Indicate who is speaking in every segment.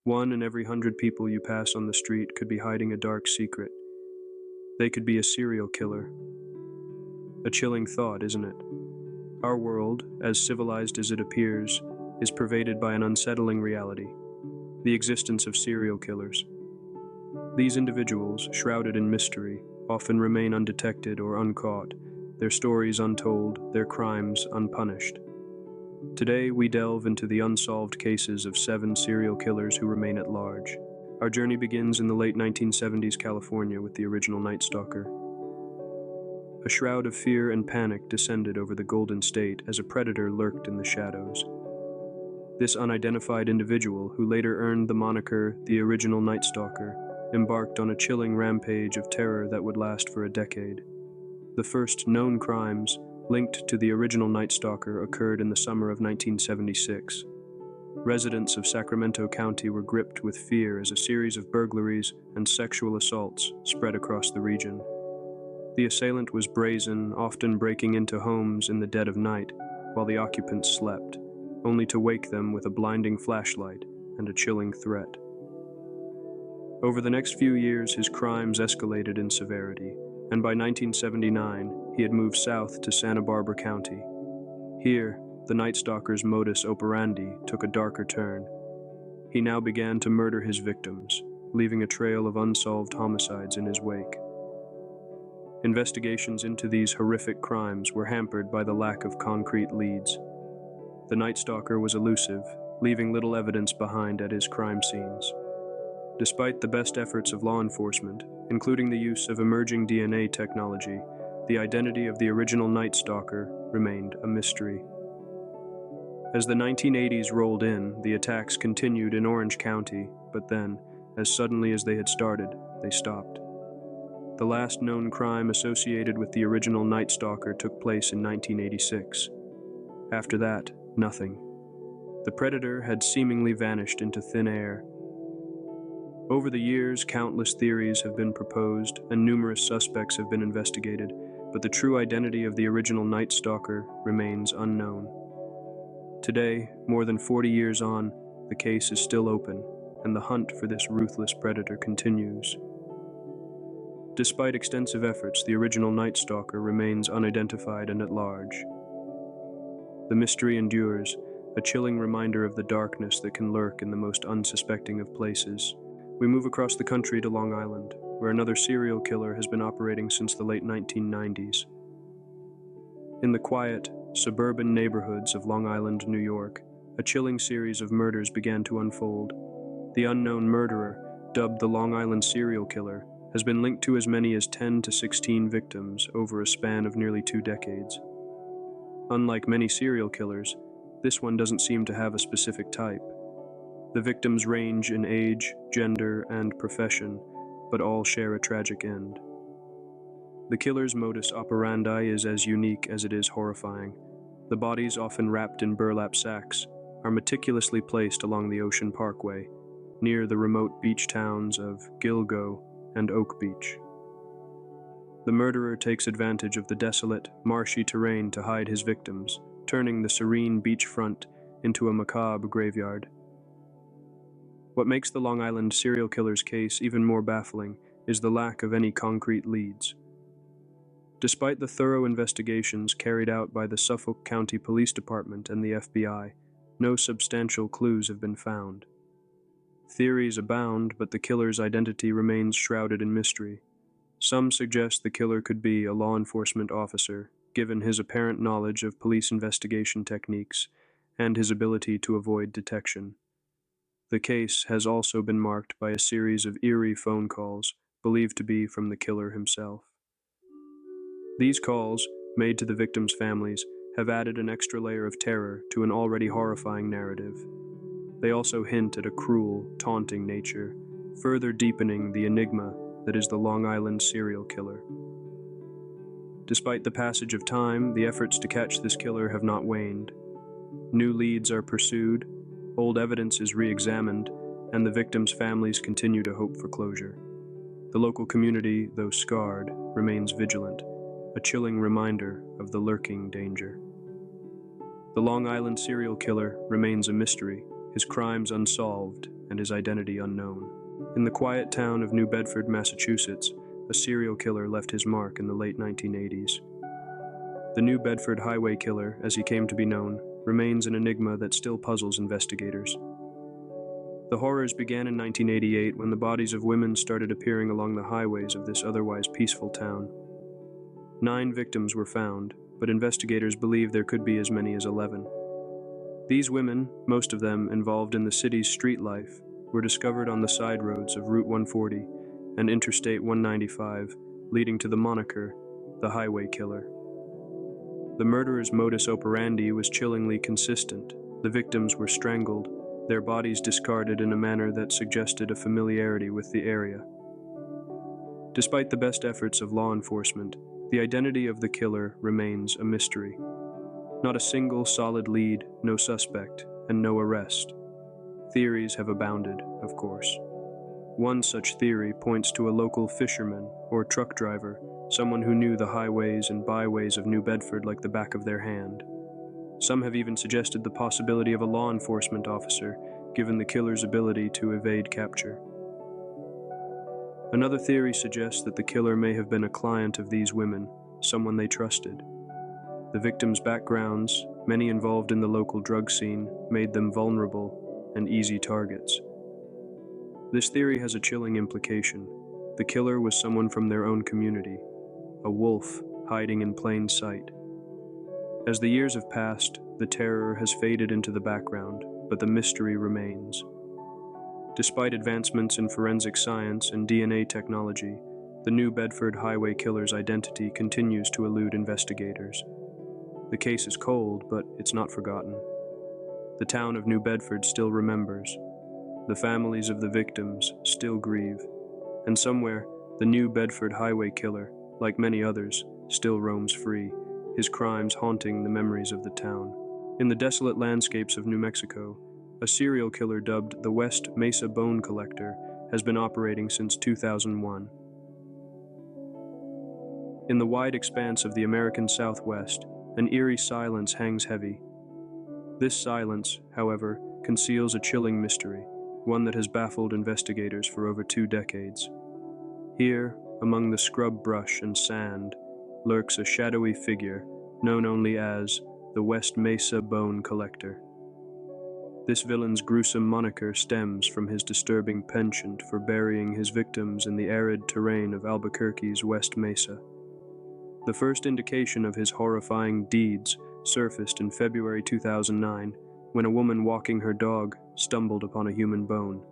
Speaker 1: 1 in every 100 people you pass on the street could be hiding a dark secret. They could be a serial killer. A chilling thought, isn't it? Our world, as civilized as it appears, is pervaded by an unsettling reality: the existence of serial killers. These individuals, shrouded in mystery, often remain undetected or uncaught, their stories untold, their crimes unpunished. Today, we delve into the unsolved cases of 7 serial killers who remain at large. Our journey begins in the late 1970s California with the original Night Stalker. A shroud of fear and panic descended over the Golden State as a predator lurked in the shadows. This unidentified individual, who later earned the moniker the original Night Stalker, embarked on a chilling rampage of terror that would last for a decade. The first known crimes linked to the original Night Stalker occurred in the summer of 1976. Residents of Sacramento County were gripped with fear as a series of burglaries and sexual assaults spread across the region. The assailant was brazen, often breaking into homes in the dead of night while the occupants slept, only to wake them with a blinding flashlight and a chilling threat. Over the next few years, his crimes escalated in severity, and by 1979, he had moved south to Santa Barbara County. Here, the Night Stalker's modus operandi took a darker turn. He now began to murder his victims, leaving a trail of unsolved homicides in his wake. Investigations into these horrific crimes were hampered by the lack of concrete leads. The Night Stalker was elusive, leaving little evidence behind at his crime scenes. Despite the best efforts of law enforcement, including the use of emerging DNA technology, the identity of the original Night Stalker remained a mystery. As the 1980s rolled in, the attacks continued in Orange County, but then, as suddenly as they had started, they stopped. The last known crime associated with the original Night Stalker took place in 1986. After that, nothing. The predator had seemingly vanished into thin air. Over the years, countless theories have been proposed and numerous suspects have been investigated, but the true identity of the original Night Stalker remains unknown. Today, more than 40 years on, the case is still open, and the hunt for this ruthless predator continues. Despite extensive efforts, the original Night Stalker remains unidentified and at large. The mystery endures, a chilling reminder of the darkness that can lurk in the most unsuspecting of places. We move across the country to Long Island, where another serial killer has been operating since the late 1990s. In the quiet, suburban neighborhoods of Long Island, New York, a chilling series of murders began to unfold. The unknown murderer, dubbed the Long Island serial killer, has been linked to as many as 10 to 16 victims over a span of nearly 2 decades. Unlike many serial killers, this one doesn't seem to have a specific type. The victims range in age, gender, and profession, but all share a tragic end. The killer's modus operandi is as unique as it is horrifying. The bodies, often wrapped in burlap sacks, are meticulously placed along the Ocean Parkway, near the remote beach towns of Gilgo and Oak Beach. The murderer takes advantage of the desolate, marshy terrain to hide his victims, turning the serene beachfront into a macabre graveyard. What makes the Long Island serial killer's case even more baffling is the lack of any concrete leads. Despite the thorough investigations carried out by the Suffolk County Police Department and the FBI, no substantial clues have been found. Theories abound, but the killer's identity remains shrouded in mystery. Some suggest the killer could be a law enforcement officer, given his apparent knowledge of police investigation techniques and his ability to avoid detection. The case has also been marked by a series of eerie phone calls, believed to be from the killer himself. These calls, made to the victims' families, have added an extra layer of terror to an already horrifying narrative. They also hint at a cruel, taunting nature, further deepening the enigma that is the Long Island serial killer. Despite the passage of time, the efforts to catch this killer have not waned. New leads are pursued, old evidence is re-examined, and the victims' families continue to hope for closure. The local community, though scarred, remains vigilant, a chilling reminder of the lurking danger. The Long Island serial killer remains a mystery, his crimes unsolved and his identity unknown. In the quiet town of New Bedford, Massachusetts, a serial killer left his mark in the late 1980s. The New Bedford Highway Killer, as he came to be known, remains an enigma that still puzzles investigators. The horrors began in 1988 when the bodies of women started appearing along the highways of this otherwise peaceful town. 9 victims were found, but investigators believe there could be as many as 11. These women, most of them involved in the city's street life, were discovered on the side roads of Route 140 and Interstate 195, leading to the moniker, the Highway Killer. The murderer's modus operandi was chillingly consistent. The victims were strangled, their bodies discarded in a manner that suggested a familiarity with the area. Despite the best efforts of law enforcement, the identity of the killer remains a mystery. Not a single solid lead, no suspect, and no arrest. Theories have abounded, of course. One such theory points to a local fisherman or truck driver, someone who knew the highways and byways of New Bedford like the back of their hand. Some have even suggested the possibility of a law enforcement officer, given the killer's ability to evade capture. Another theory suggests that the killer may have been a client of these women, someone they trusted. The victims' backgrounds, many involved in the local drug scene, made them vulnerable and easy targets. This theory has a chilling implication. The killer was someone from their own community, a wolf hiding in plain sight. As the years have passed, the terror has faded into the background, but the mystery remains. Despite advancements in forensic science and DNA technology, the New Bedford Highway Killer's identity continues to elude investigators. The case is cold, but it's not forgotten. The town of New Bedford still remembers. The families of the victims still grieve. And somewhere, the New Bedford Highway Killer, like many others, still roams free, his crimes haunting the memories of the town. In the desolate landscapes of New Mexico, a serial killer dubbed the West Mesa Bone Collector has been operating since 2001. In the wide expanse of the American Southwest, an eerie silence hangs heavy. This silence, however, conceals a chilling mystery, one that has baffled investigators for over 2 decades. Here, among the scrub brush and sand, lurks a shadowy figure known only as the West Mesa Bone Collector. This villain's gruesome moniker stems from his disturbing penchant for burying his victims in the arid terrain of Albuquerque's West Mesa. The first indication of his horrifying deeds surfaced in February 2009 when a woman walking her dog stumbled upon a human bone.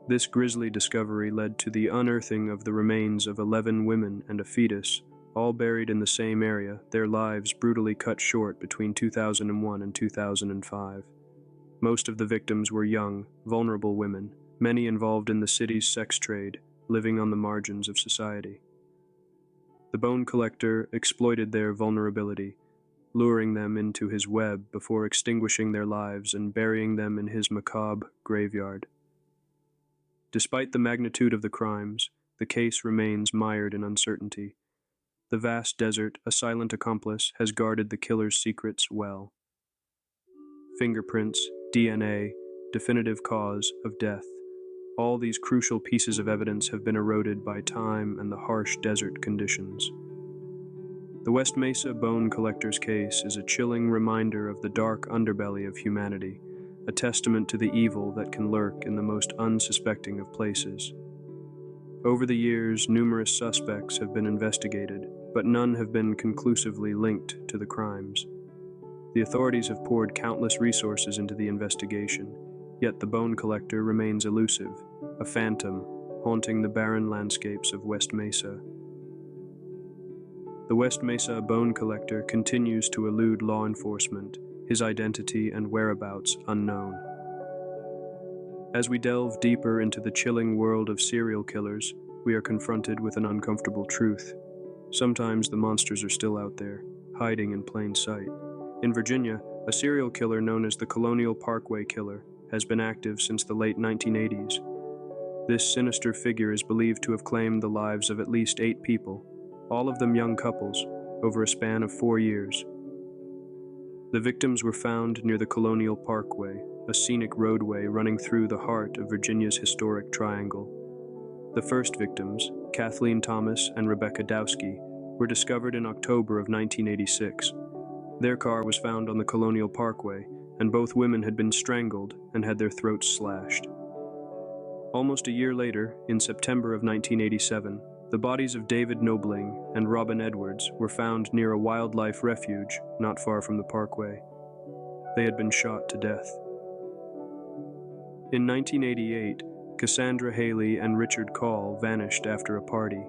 Speaker 1: This grisly discovery led to the unearthing of the remains of 11 women and a fetus, all buried in the same area, their lives brutally cut short between 2001 and 2005. Most of the victims were young, vulnerable women, many involved in the city's sex trade, living on the margins of society. The bone collector exploited their vulnerability, luring them into his web before extinguishing their lives and burying them in his macabre graveyard. Despite the magnitude of the crimes, the case remains mired in uncertainty. The vast desert, a silent accomplice, has guarded the killer's secrets well. Fingerprints, DNA, definitive cause of death. All these crucial pieces of evidence have been eroded by time and the harsh desert conditions. The West Mesa Bone Collector's case is a chilling reminder of the dark underbelly of humanity, a testament to the evil that can lurk in the most unsuspecting of places. Over the years, numerous suspects have been investigated, but none have been conclusively linked to the crimes. The authorities have poured countless resources into the investigation, yet the bone collector remains elusive, a phantom haunting the barren landscapes of West Mesa. The West Mesa Bone Collector continues to elude law enforcement, his identity and whereabouts unknown. As we delve deeper into the chilling world of serial killers, we are confronted with an uncomfortable truth. Sometimes the monsters are still out there, hiding in plain sight. In Virginia, a serial killer known as the Colonial Parkway Killer has been active since the late 1980s. This sinister figure is believed to have claimed the lives of at least 8 people, all of them young couples, over a span of 4 years. The victims were found near the Colonial Parkway, a scenic roadway running through the heart of Virginia's historic triangle. The first victims, Kathleen Thomas and Rebecca Dowski, were discovered in October of 1986. Their car was found on the Colonial Parkway, and both women had been strangled and had their throats slashed. Almost a year later, in September of 1987, the bodies of David Nobling and Robin Edwards were found near a wildlife refuge not far from the Parkway. They had been shot to death. In 1988, Cassandra Haley and Richard Call vanished after a party.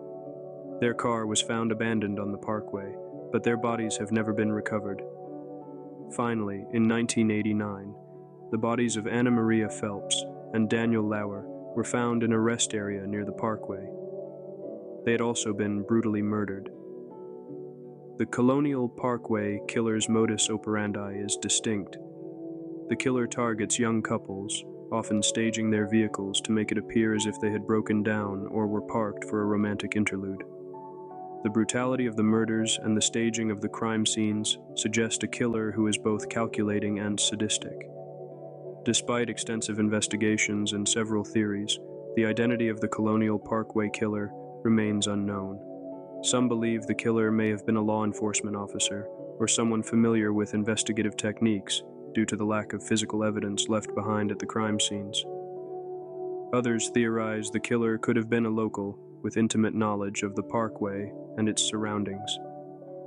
Speaker 1: Their car was found abandoned on the Parkway, but their bodies have never been recovered. Finally, in 1989, the bodies of Anna Maria Phelps and Daniel Lauer were found in a rest area near the Parkway. They had also been brutally murdered. The Colonial Parkway killer's modus operandi is distinct. The killer targets young couples, often staging their vehicles to make it appear as if they had broken down or were parked for a romantic interlude. The brutality of the murders and the staging of the crime scenes suggest a killer who is both calculating and sadistic. Despite extensive investigations and several theories, the identity of the Colonial Parkway killer remains unknown. Some believe the killer may have been a law enforcement officer or someone familiar with investigative techniques due to the lack of physical evidence left behind at the crime scenes. Others theorize the killer could have been a local with intimate knowledge of the Parkway and its surroundings.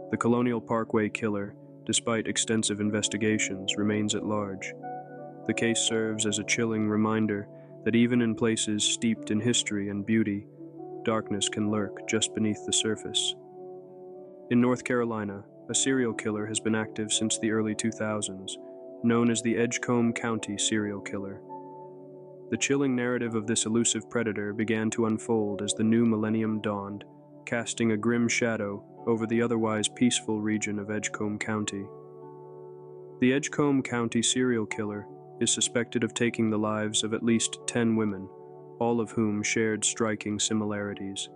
Speaker 1: The Colonial Parkway killer, despite extensive investigations, remains at large. The case serves as a chilling reminder that even in places steeped in history and beauty, darkness can lurk just beneath the surface. In North Carolina, a serial killer has been active since the early 2000s, known as the Edgecomb County serial killer. The chilling narrative of this elusive predator began to unfold as the new millennium dawned, casting a grim shadow over the otherwise peaceful region of Edgecomb County. The Edgecomb County serial killer is suspected of taking the lives of at least 10 women, all of whom shared striking similarities.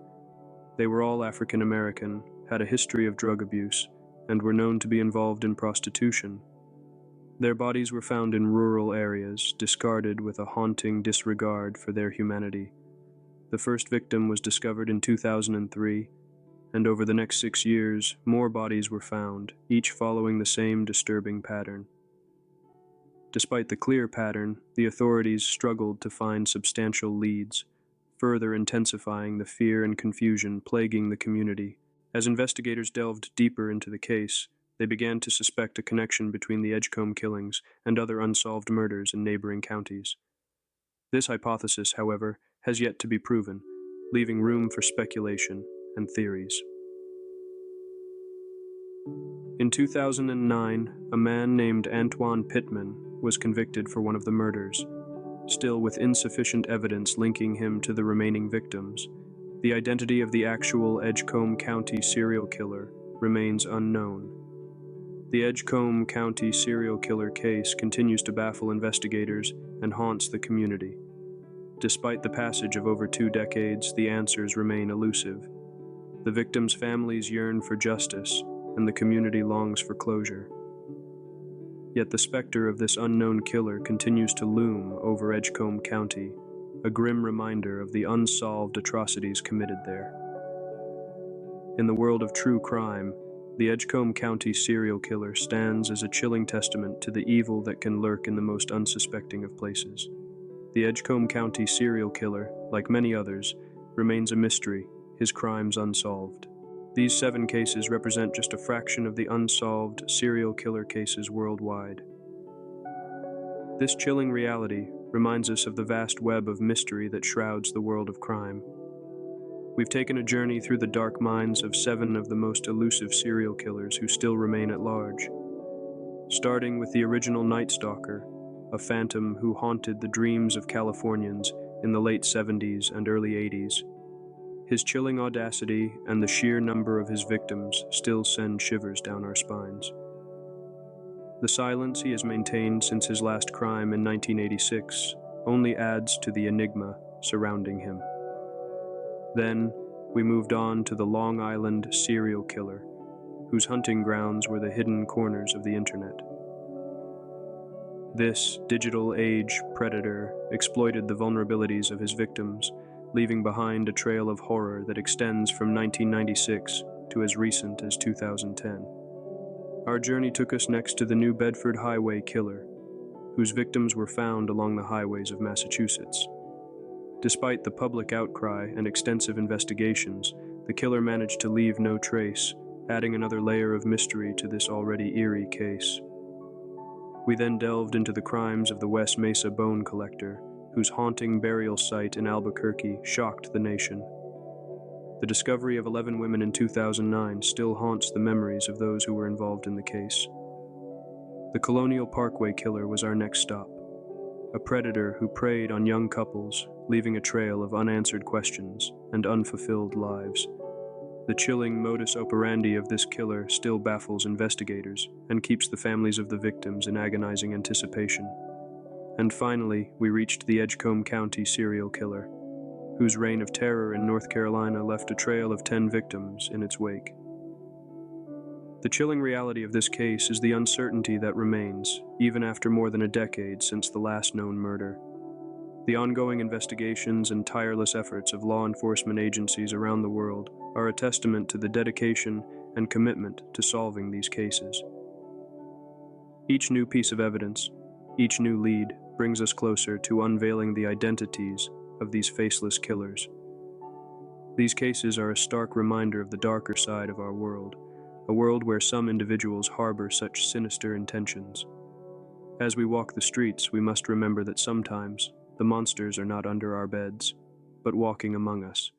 Speaker 1: They were all African American, had a history of drug abuse, and were known to be involved in prostitution. Their bodies were found in rural areas, discarded with a haunting disregard for their humanity. The first victim was discovered in 2003, and over the next 6 years, more bodies were found, each following the same disturbing pattern. Despite the clear pattern, the authorities struggled to find substantial leads, further intensifying the fear and confusion plaguing the community. As investigators delved deeper into the case, they began to suspect a connection between the Edgecomb killings and other unsolved murders in neighboring counties. This hypothesis, however, has yet to be proven, leaving room for speculation and theories. In 2009, a man named Antoine Pittman was convicted for one of the murders. Still with insufficient evidence linking him to the remaining victims, the identity of the actual Edgecomb County serial killer remains unknown. The Edgecomb County serial killer case continues to baffle investigators and haunts the community. Despite the passage of over 2 decades, the answers remain elusive. The victims' families yearn for justice, and the community longs for closure. Yet the specter of this unknown killer continues to loom over Edgecomb County, a grim reminder of the unsolved atrocities committed there. In the world of true crime, the Edgecomb County serial killer stands as a chilling testament to the evil that can lurk in the most unsuspecting of places. The Edgecomb County serial killer, like many others, remains a mystery, his crimes unsolved. These 7 cases represent just a fraction of the unsolved serial killer cases worldwide. This chilling reality reminds us of the vast web of mystery that shrouds the world of crime. We've taken a journey through the dark minds of 7 of the most elusive serial killers who still remain at large. Starting with the original Night Stalker, a phantom who haunted the dreams of Californians in the late 70s and early 80s. His chilling audacity and the sheer number of his victims still send shivers down our spines. The silence he has maintained since his last crime in 1986 only adds to the enigma surrounding him. Then, we moved on to the Long Island serial killer, whose hunting grounds were the hidden corners of the internet. This digital age predator exploited the vulnerabilities of his victims, leaving behind a trail of horror that extends from 1996 to as recent as 2010. Our journey took us next to the New Bedford highway killer, whose victims were found along the highways of Massachusetts. Despite the public outcry and extensive investigations, the killer managed to leave no trace, adding another layer of mystery to this already eerie case. We then delved into the crimes of the West Mesa bone collector, whose haunting burial site in Albuquerque shocked the nation. The discovery of 11 women in 2009 still haunts the memories of those who were involved in the case. The Colonial Parkway killer was our next stop, a predator who preyed on young couples, leaving a trail of unanswered questions and unfulfilled lives. The chilling modus operandi of this killer still baffles investigators and keeps the families of the victims in agonizing anticipation. And finally, we reached the Edgecomb County serial killer, whose reign of terror in North Carolina left a trail of 10 victims in its wake. The chilling reality of this case is the uncertainty that remains, even after more than a decade since the last known murder. The ongoing investigations and tireless efforts of law enforcement agencies around the world are a testament to the dedication and commitment to solving these cases. Each new piece of evidence, each new lead, brings us closer to unveiling the identities of these faceless killers. These cases are a stark reminder of the darker side of our world, a world where some individuals harbor such sinister intentions. As we walk the streets, we must remember that sometimes the monsters are not under our beds, but walking among us,